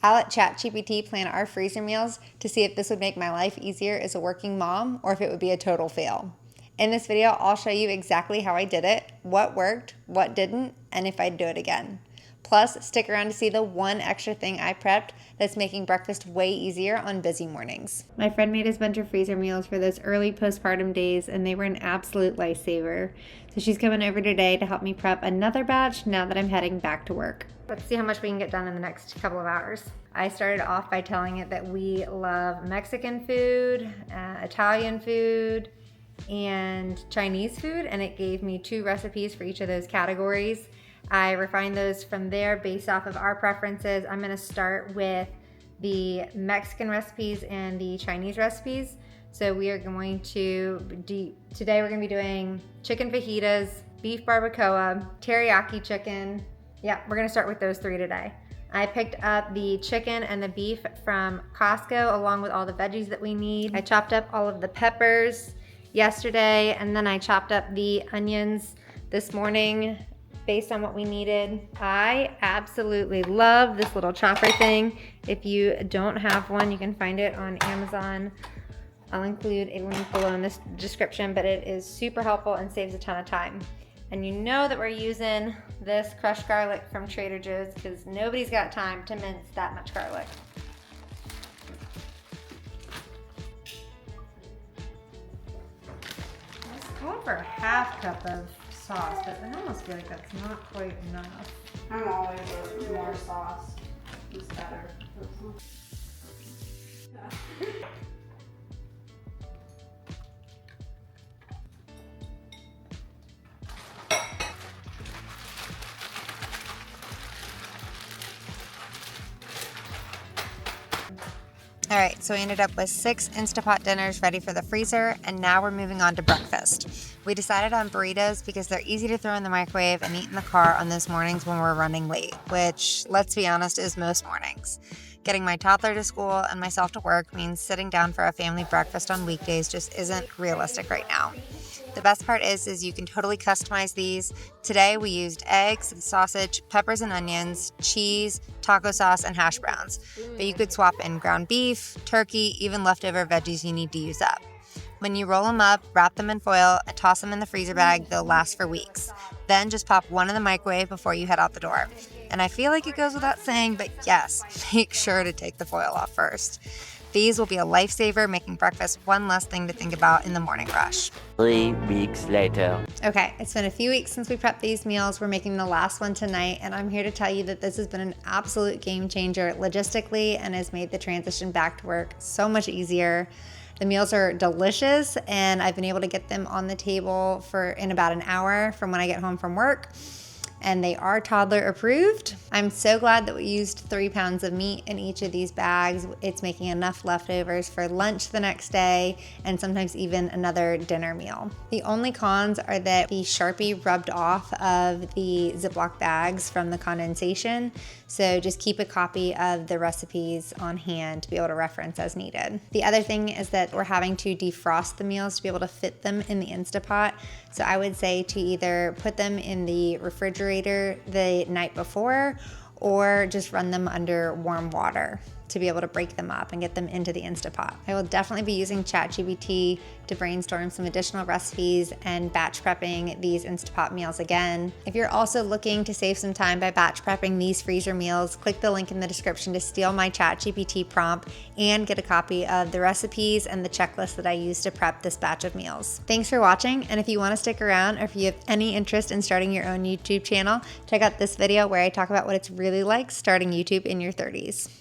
I let ChatGPT plan our freezer meals to see if this would make my life easier as a working mom or if it would be a total fail. In this video, I'll show you exactly how I did it, what worked, what didn't, and if I'd do it again. Plus, stick around to see the one extra thing I prepped that's making breakfast way easier on busy mornings. My friend made us a bunch of freezer meals for those early postpartum days, and they were an absolute lifesaver. So she's coming over today to help me prep another batch now that I'm heading back to work. Let's see how much we can get done in the next couple of hours. I started off by telling it that we love Mexican food, Italian food, and Chinese food, and it gave me 2 recipes for each of those categories. I refined those from there based off of our preferences. I'm gonna start with the Mexican recipes and the Chinese recipes. So we are going to today we're gonna be doing chicken fajitas, beef barbacoa, teriyaki chicken. Yeah, we're gonna start with those 3 today. I picked up the chicken and the beef from Costco along with all the veggies that we need. I chopped up all of the peppers yesterday, and then I chopped up the onions this morning based on what we needed. I absolutely love this little chopper thing. If you don't have one, you can find it on Amazon. I'll include a link below in this description, but it is super helpful and saves a ton of time. And you know that we're using this crushed garlic from Trader Joe's because nobody's got time to mince that much garlic. I was going for a half cup of sauce, but I almost feel like that's not quite enough. I'm always a more sauce is better. Yeah. All right, so we ended up with 6 Instapot dinners ready for the freezer, and now we're moving on to breakfast. We decided on burritos because they're easy to throw in the microwave and eat in the car on those mornings when we're running late, which, let's be honest, is most mornings. Getting my toddler to school and myself to work means sitting down for a family breakfast on weekdays just isn't realistic right now. The best part is you can totally customize these. Today we used eggs, sausage, peppers and onions, cheese, taco sauce, and hash browns. But you could swap in ground beef, turkey, even leftover veggies you need to use up. When you roll them up, wrap them in foil, and toss them in the freezer bag, they'll last for weeks. Then just pop one in the microwave before you head out the door. And I feel like it goes without saying, but yes, make sure to take the foil off first. These will be a lifesaver, making breakfast one less thing to think about in the morning rush. 3 weeks later. Okay, it's been a few weeks since we prepped these meals. We're making the last one tonight, and I'm here to tell you that this has been an absolute game changer logistically and has made the transition back to work so much easier. The meals are delicious, and I've been able to get them on the table in about an hour from when I get home from work. And they are toddler approved. I'm so glad that we used 3 pounds of meat in each of these bags. It's making enough leftovers for lunch the next day and sometimes even another dinner meal. The only cons are that the Sharpie rubbed off of the Ziploc bags from the condensation. So just keep a copy of the recipes on hand to be able to reference as needed. The other thing is that we're having to defrost the meals to be able to fit them in the Instapot. So I would say to either put them in the refrigerator the night before or just run them under warm water to be able to break them up and get them into the Instapot. I will definitely be using ChatGPT to brainstorm some additional recipes and batch prepping these Instapot meals again. If you're also looking to save some time by batch prepping these freezer meals, click the link in the description to steal my ChatGPT prompt and get a copy of the recipes and the checklist that I use to prep this batch of meals. Thanks for watching, and if you want to stick around or if you have any interest in starting your own YouTube channel, check out this video where I talk about what it's really like starting YouTube in your 30s.